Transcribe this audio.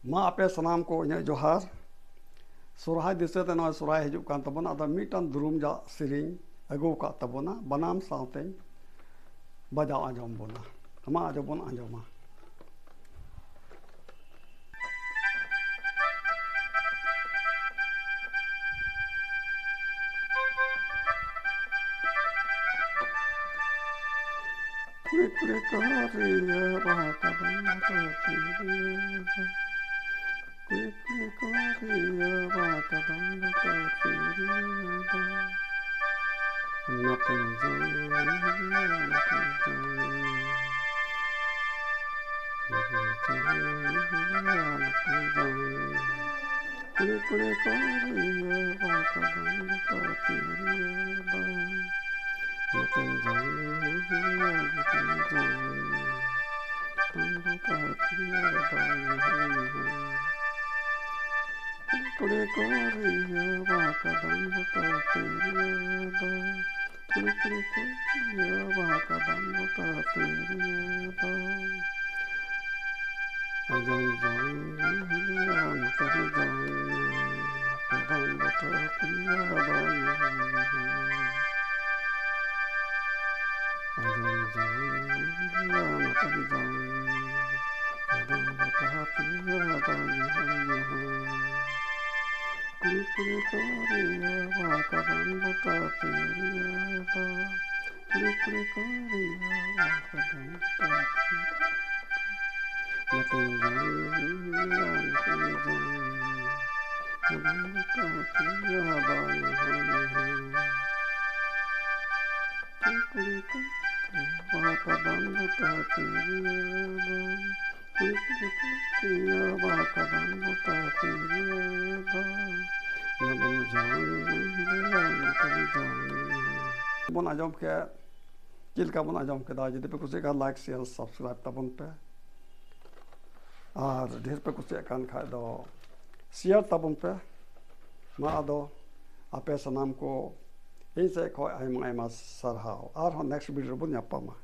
मा आपे सनाम को इन जोहार सोरहाय दिसते नॉय सोरहाय हिजुक कान तबोना अदा मिटन दुरुम जा सिरिंग अगो का तबोना बनाम सावते बजाव आजम बोना हमा आजबोन आजमा कुरे कारिया बाका बंता तीरिया कुरे कारिया बाका बंता तीरिया nothing bon ajom ke chilka bon ajom ke da jodi pe kusi ka like share subscribe tabon pe ar dhir pe kusi kan kha do share tabon pe ma ado ape sanam ko ei se ko ai ma sarhao ar next video bon yapama